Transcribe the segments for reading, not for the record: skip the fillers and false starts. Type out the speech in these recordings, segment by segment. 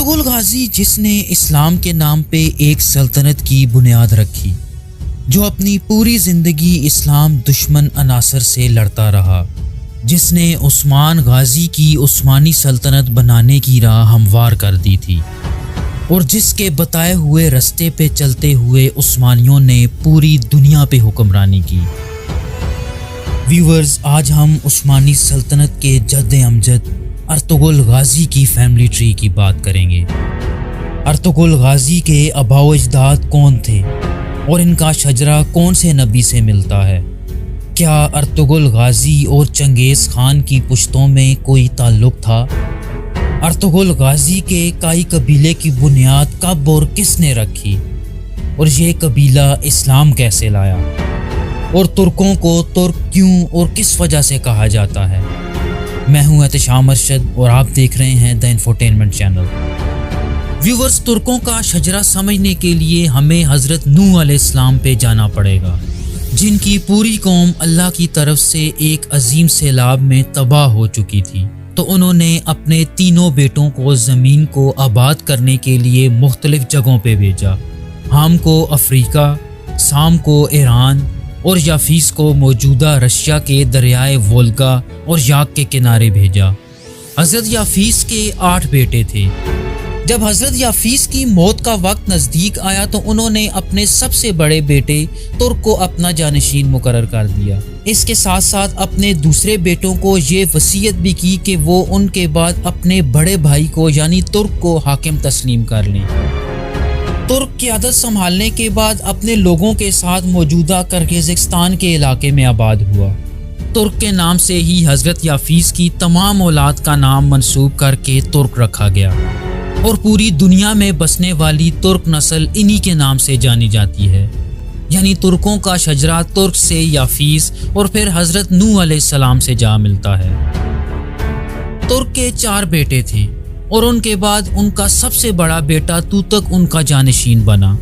Ertugrul Ghazi جس نے اسلام کے نام پہ ایک سلطنت کی بنیاد رکھی، جو اپنی پوری زندگی اسلام دشمن عناصر سے لڑتا رہا، جس نے عثمان غازی کی عثمانی سلطنت بنانے کی راہ ہموار کر دی تھی، اور جس کے بتائے ہوئے رستے پہ چلتے ہوئے عثمانیوں نے پوری دنیا پہ حکمرانی کی۔ ویورز، آج ہم عثمانی سلطنت کے جد امجد ارطغرل غازی کی فیملی ٹری کی بات کریں گے۔ ارطغرل غازی کے آباء و اجداد کون تھے اور ان کا شجرہ کون سے نبی سے ملتا ہے؟ کیا ارطغرل غازی اور چنگیز خان کی پشتوں میں کوئی تعلق تھا؟ ارطغرل غازی کے کائی قبیلے کی بنیاد کب اور کس نے رکھی، اور یہ قبیلہ اسلام کیسے لایا، اور ترکوں کو ترک کیوں اور کس وجہ سے کہا جاتا ہے؟ میں ہوں احتشام ارشد اور آپ دیکھ رہے ہیں دا انفوٹینمنٹ چینل۔ ویورز، ترکوں کا شجرہ سمجھنے کے لیے ہمیں حضرت نوح علیہ السلام پہ جانا پڑے گا، جن کی پوری قوم اللہ کی طرف سے ایک عظیم سیلاب میں تباہ ہو چکی تھی، تو انہوں نے اپنے تینوں بیٹوں کو زمین کو آباد کرنے کے لیے مختلف جگہوں پہ بھیجا۔ حام کو افریقہ، سام کو ایران اور یافیس کو موجودہ رشیا کے دریائے وولگا اور یاک کے کنارے بھیجا۔ حضرت یافیس کے 8 بیٹے تھے۔ جب حضرت یافیس کی موت کا وقت نزدیک آیا تو انہوں نے اپنے سب سے بڑے بیٹے ترک کو اپنا جانشین مقرر کر دیا۔ اس کے ساتھ ساتھ اپنے دوسرے بیٹوں کو یہ وصیت بھی کی کہ وہ ان کے بعد اپنے بڑے بھائی کو یعنی ترک کو حاکم تسلیم کر لیں۔ ترک قیادت سنبھالنے کے بعد اپنے لوگوں کے ساتھ موجودہ کرغیزستان کے علاقے میں آباد ہوا۔ ترک کے نام سے ہی حضرت یافیس کی تمام اولاد کا نام منسوب کر کے ترک رکھا گیا، اور پوری دنیا میں بسنے والی ترک نسل انہی کے نام سے جانی جاتی ہے، یعنی ترکوں کا شجرہ ترک سے یافیس اور پھر حضرت نوح علیہ السلام سے جا ملتا ہے۔ ترک کے 4 بیٹے تھے، اور ان کے بعد ان کا سب سے بڑا بیٹا توتک ان کا جانشین بنا۔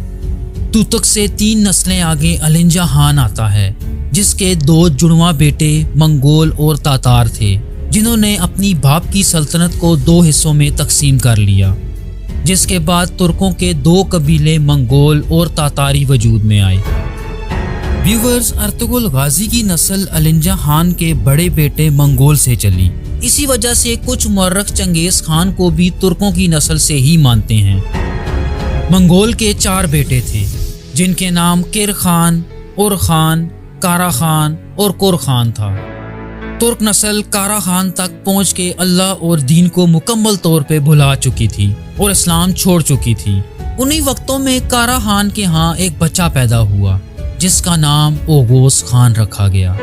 توتک سے 3 نسلیں آگے النجا خان آتا ہے، جس کے 2 جڑواں بیٹے منگول اور تاتار تھے، جنہوں نے اپنی باپ کی سلطنت کو 2 حصوں میں تقسیم کر لیا، جس کے بعد ترکوں کے 2 قبیلے منگول اور تاتاری وجود میں آئے۔ ویورز، ارطغرل غازی کی نسل النجا خان کے بڑے بیٹے منگول سے چلی، اسی وجہ سے کچھ مورخ چنگیز خان کو بھی ترکوں کی نسل سے ہی مانتے ہیں۔ منگول کے 4 بیٹے تھے، جن کے نام کر خان، اور خان، کارا خان اور کور خان تھا۔ ترک نسل کارا خان تک پہنچ کے اللہ اور دین کو مکمل طور پہ بھلا چکی تھی اور اسلام چھوڑ چکی تھی۔ انہی وقتوں میں کارا خان کے ہاں ایک بچہ پیدا ہوا، جس کا نام اوغوز خان رکھا گیا۔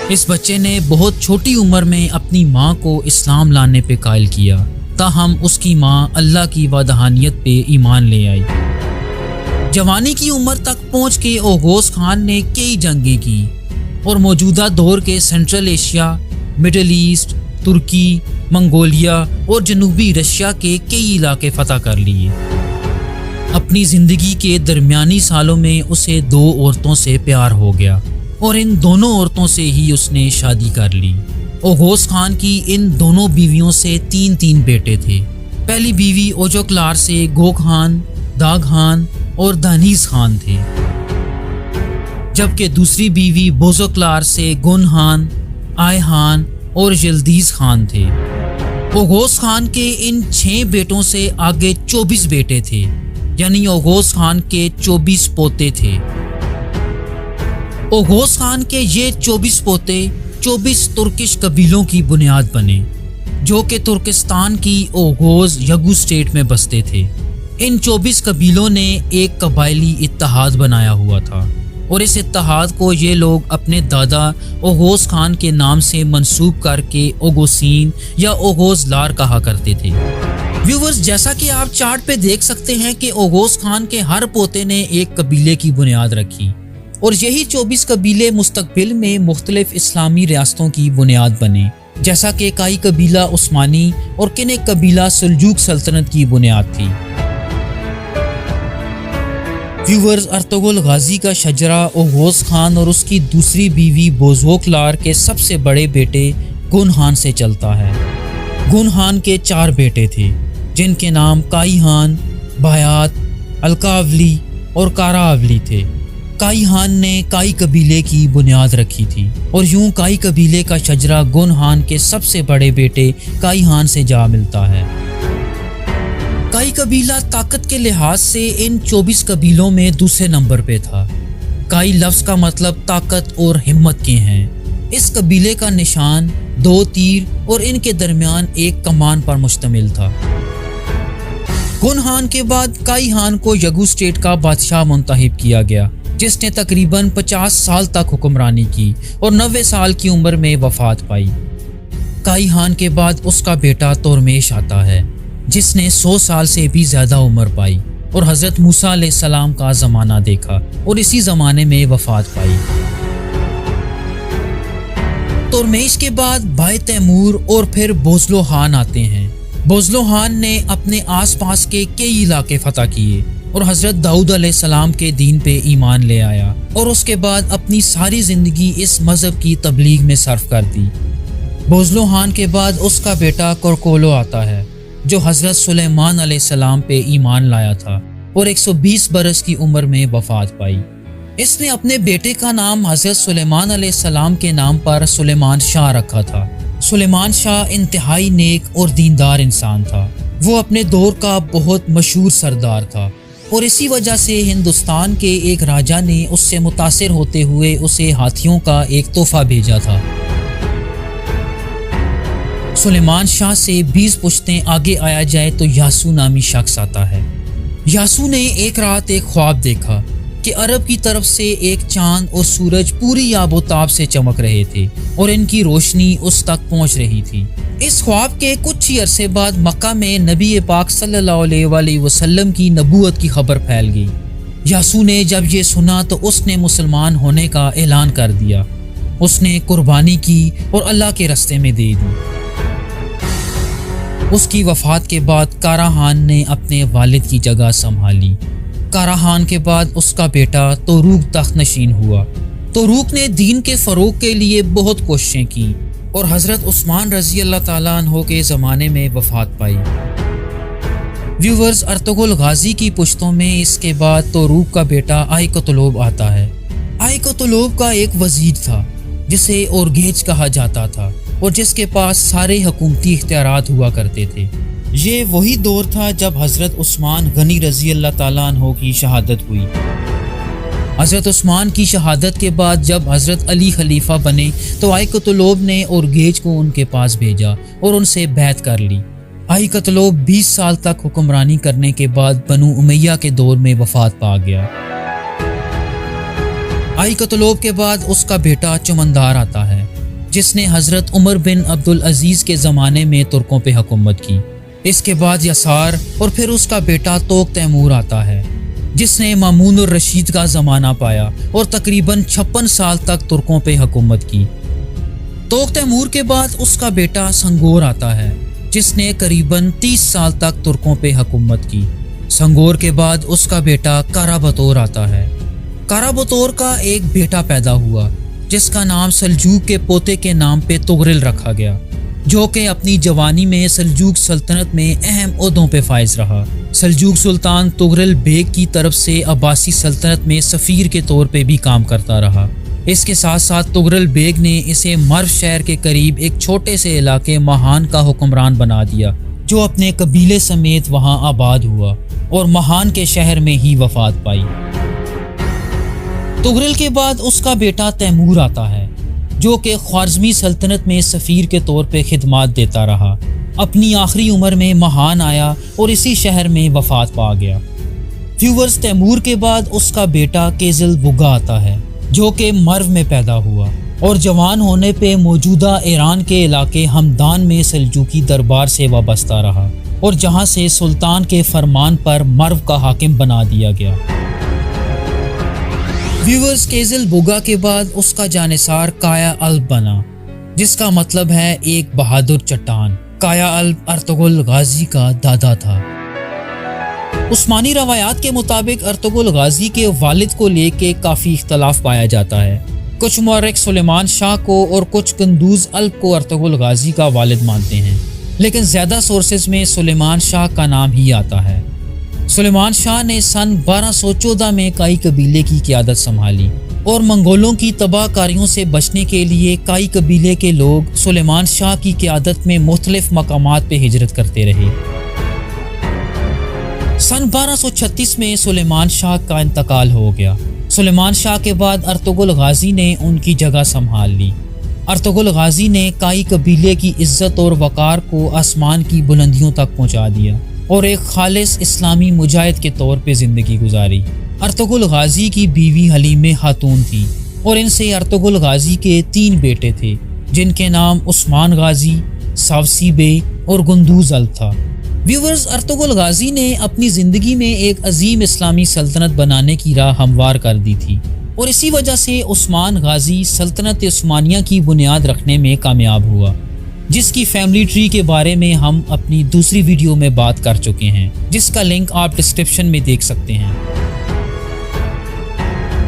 اس بچے نے بہت چھوٹی عمر میں اپنی ماں کو اسلام لانے پہ قائل کیا، تاہم اس کی ماں اللہ کی وحدانیت پہ ایمان لے آئی۔ جوانی کی عمر تک پہنچ کے اوغوز خان نے کئی جنگیں کی اور موجودہ دور کے سینٹرل ایشیا، مڈل ایسٹ، ترکی، منگولیا اور جنوبی رشیا کے کئی علاقے فتح کر لیے۔ اپنی زندگی کے درمیانی سالوں میں اسے 2 عورتوں سے پیار ہو گیا، اور ان دونوں عورتوں سے ہی اس نے شادی کر لی۔ اوغوز خان کی ان دونوں بیویوں سے 3 بیٹے تھے۔ پہلی بیوی اوجوکلار سے گو خان، دا خان اور دانیز خان تھے، جبکہ دوسری بیوی بوزوکلار سے گن خان، آئے خان اور یلدیز خان تھے۔ اوغوز خان کے ان 6 بیٹوں سے آگے 24 بیٹے تھے، یعنی اوغوز خان کے 24 پوتے تھے۔ اوغوز خان کے یہ 24 پوتے 24 ترکش قبیلوں کی بنیاد بنے، جو کہ ترکستان کی اوغوز یگو اسٹیٹ میں بستے تھے۔ ان 24 قبیلوں نے ایک قبائلی اتحاد بنایا ہوا تھا، اور اس اتحاد کو یہ لوگ اپنے دادا اوغوز خان کے نام سے منسوب کر کے اوگوسین یا اوغوز لار کہا کرتے تھے۔ ویورز، جیسا کہ آپ چارٹ پہ دیکھ سکتے ہیں کہ اوغوز خان کے ہر پوتے نے ایک قبیلے کی بنیاد رکھی، اور یہی 24 قبیلے مستقبل میں مختلف اسلامی ریاستوں کی بنیاد بنے، جیسا کہ کائی قبیلہ عثمانی اور کنیک قبیلہ سلجوق سلطنت کی بنیاد تھی۔ ویورز، ارطغرل غازی کا شجرہ اوغوز خان اور اس کی دوسری بیوی بوزوکلار کے سب سے بڑے بیٹے گن خان سے چلتا ہے۔ گن خان کے 4 بیٹے تھے، جن کے نام کائی خان، بھایات، الکاولی اور کاراولی تھے۔ کائی خان نے کائی قبیلے کی بنیاد رکھی تھی اور یوں کائی قبیلے کا شجرہ گن خان کے سب سے بڑے بیٹے کائی خان سے جا ملتا ہے۔ کائی قبیلہ طاقت کے لحاظ سے ان 24 قبیلوں میں دوسرے نمبر پہ تھا۔ کائی لفظ کا مطلب طاقت اور ہمت کے ہیں۔ اس قبیلے کا نشان 2 تیر اور ان کے درمیان ایک کمان پر مشتمل تھا۔ گن خان کے بعد کائی خان کو یگو اسٹیٹ کا بادشاہ منتخب کیا گیا، جس نے تقریباً 50 سال تک حکمرانی کی اور 90 سال کی عمر میں وفات پائی۔ کائی خان کے بعد اس کا بیٹا تورمیش آتا ہے، جس نے 100 سال سے بھی زیادہ عمر پائی اور حضرت موسیٰ علیہ السلام کا زمانہ دیکھا اور اسی زمانے میں وفات پائی۔ تورمیش کے بعد بھائی تیمور اور پھر بوزلو خان آتے ہیں۔ بوزلو خان نے اپنے آس پاس کے کئی علاقے فتح کیے اور حضرت داؤد علیہ السلام کے دین پہ ایمان لے آیا اور اس کے بعد اپنی ساری زندگی اس مذہب کی تبلیغ میں صرف کر دی۔ بوزلو خان کے بعد اس کا بیٹا کورکولو آتا ہے، جو حضرت سلیمان علیہ السلام پہ ایمان لایا تھا اور 120 برس کی عمر میں وفات پائی۔ اس نے اپنے بیٹے کا نام حضرت سلیمان علیہ السلام کے نام پر سلیمان شاہ رکھا تھا۔ سلیمان شاہ انتہائی نیک اور دیندار انسان تھا۔ وہ اپنے دور کا بہت مشہور سردار تھا اور اسی وجہ سے ہندوستان کے ایک راجا نے اس سے متاثر ہوتے ہوئے اسے ہاتھیوں کا ایک تحفہ بھیجا تھا۔ سلیمان شاہ سے 20 پشتیں آگے آیا جائے تو یاسو نامی شخص آتا ہے۔ یاسو نے ایک رات ایک خواب دیکھا کہ عرب کی طرف سے ایک چاند اور سورج پوری آب و تاب سے چمک رہے تھے اور ان کی روشنی اس تک پہنچ رہی تھی۔ اس خواب کے کچھ ہی عرصے بعد مکہ میں نبی پاک صلی اللہ علیہ وآلہ وسلم کی نبوت کی خبر پھیل گئی۔ یاسو نے جب یہ سنا تو اس نے مسلمان ہونے کا اعلان کر دیا۔ اس نے قربانی کی اور اللہ کے راستے میں دے دی۔ اس کی وفات کے بعد کارا خان نے اپنے والد کی جگہ سنبھالی۔ کارا خان کے بعد اس کا بیٹا توروق تخت نشین ہوا۔ توروق نے دین کے فروغ کے لیے بہت کوششیں کی اور حضرت عثمان رضی اللہ تعالیٰ عنہ کے زمانے میں وفات پائی۔ ویورز، ارطغرل غازی کی پشتوں میں اس کے بعد توروق کا بیٹا آئی قطلوب آتا ہے۔ آئی قطلوب کا ایک وزیر تھا جسے اورگیج کہا جاتا تھا اور جس کے پاس سارے حکومتی اختیارات ہوا کرتے تھے۔ یہ وہی دور تھا جب حضرت عثمان غنی رضی اللہ تعالیٰ عنہ کی شہادت ہوئی۔ حضرت عثمان کی شہادت کے بعد جب حضرت علی خلیفہ بنے تو آئی قطلوب نے اورگیج کو ان کے پاس بھیجا اور ان سے بیعت کر لی۔ آئی قطلوب 20 سال تک حکمرانی کرنے کے بعد بنو امیہ کے دور میں وفات پا گیا۔ آئی قطلوب کے بعد اس کا بیٹا چمندار آتا ہے، جس نے حضرت عمر بن عبدالعزیز کے زمانے میں ترکوں پہ حکومت کی۔ اس کے بعد یسار اور پھر اس کا بیٹا توق تیمور آتا ہے، جس نے مامون الرشید کا زمانہ پایا اور تقریباً 56 سال تک ترکوں پہ حکومت کی۔ توق تیمور کے بعد اس کا بیٹا سنگور آتا ہے، جس نے قریباً 30 سال تک ترکوں پہ حکومت کی۔ سنگور کے بعد اس کا بیٹا کارا بطور آتا ہے۔ کارا بطور کا ایک بیٹا پیدا ہوا جس کا نام سلجوق کے پوتے کے نام پہ تغرل رکھا گیا، جو کہ اپنی جوانی میں سلجوق سلطنت میں اہم عہدوں پہ فائز رہا۔ سلجوق سلطان تغرل بیگ کی طرف سے عباسی سلطنت میں سفیر کے طور پہ بھی کام کرتا رہا۔ اس کے ساتھ ساتھ تغرل بیگ نے اسے مرو شہر کے قریب ایک چھوٹے سے علاقے مہان کا حکمران بنا دیا، جو اپنے قبیلے سمیت وہاں آباد ہوا اور مہان کے شہر میں ہی وفات پائی۔ تغرل کے بعد اس کا بیٹا تیمور آتا ہے، جو کہ خوارزمی سلطنت میں سفیر کے طور پہ خدمات دیتا رہا۔ اپنی آخری عمر میں مہان آیا اور اسی شہر میں وفات پا گیا۔ ویورز، تیمور کے بعد اس کا بیٹا کیزل بگا آتا ہے، جو کہ مرو میں پیدا ہوا اور جوان ہونے پہ موجودہ ایران کے علاقے ہمدان میں سلجوقی دربار سے وابستہ رہا اور جہاں سے سلطان کے فرمان پر مرو کا حاکم بنا دیا گیا۔ ویورز، کیزل بگا کے بعد اس کا جانثار کایا الب بنا، جس کا مطلب ہے ایک بہادر چٹان۔ کایا الب ارطغرل غازی کا دادا تھا۔ عثمانی روایات کے مطابق ارطغرل غازی کے والد کو لے کے کافی اختلاف پایا جاتا ہے۔ کچھ مورخ سلیمان شاہ کو اور کچھ قندوز الب کو ارطغرل غازی کا والد مانتے ہیں، لیکن زیادہ سورسز میں سلیمان شاہ کا نام ہی آتا ہے۔ سلیمان شاہ نے سن 1214 میں کائی قبیلے کی قیادت سنبھالی اور منگولوں کی تباہ کاریوں سے بچنے کے لیے کائی قبیلے کے لوگ سلیمان شاہ کی قیادت میں مختلف مقامات پہ ہجرت کرتے رہے۔ سن 1236 میں سلیمان شاہ کا انتقال ہو گیا۔ سلیمان شاہ کے بعد ارطغرل غازی نے ان کی جگہ سنبھال لی۔ ارطغرل غازی نے کائی قبیلے کی عزت اور وقار کو آسمان کی بلندیوں تک پہنچا دیا اور ایک خالص اسلامی مجاہد کے طور پہ زندگی گزاری۔ ارطغرل غازی کی بیوی حلیمہ خاتون تھی اور ان سے ارطغرل غازی کے 3 بیٹے تھے جن کے نام عثمان غازی، ساوسی بے اور گندوز ال تھا۔ ویورز، ارطغرل غازی نے اپنی زندگی میں ایک عظیم اسلامی سلطنت بنانے کی راہ ہموار کر دی تھی اور اسی وجہ سے عثمان غازی سلطنت عثمانیہ کی بنیاد رکھنے میں کامیاب ہوا، جس کی فیملی ٹری کے بارے میں ہم اپنی دوسری ویڈیو میں بات کر چکے ہیں، جس کا لنک آپ ڈسکرپشن میں دیکھ سکتے ہیں۔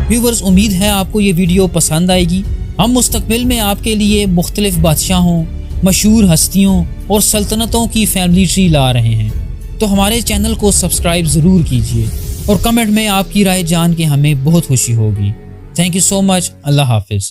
ویورز، امید ہے آپ کو یہ ویڈیو پسند آئے گی۔ ہم مستقبل میں آپ کے لیے مختلف بادشاہوں، مشہور ہستیوں اور سلطنتوں کی فیملی ٹری لا رہے ہیں، تو ہمارے چینل کو سبسکرائب ضرور کیجیے اور کمنٹ میں آپ کی رائے جان کے ہمیں بہت خوشی ہوگی۔ تھینک یو سو مچ۔ اللہ حافظ۔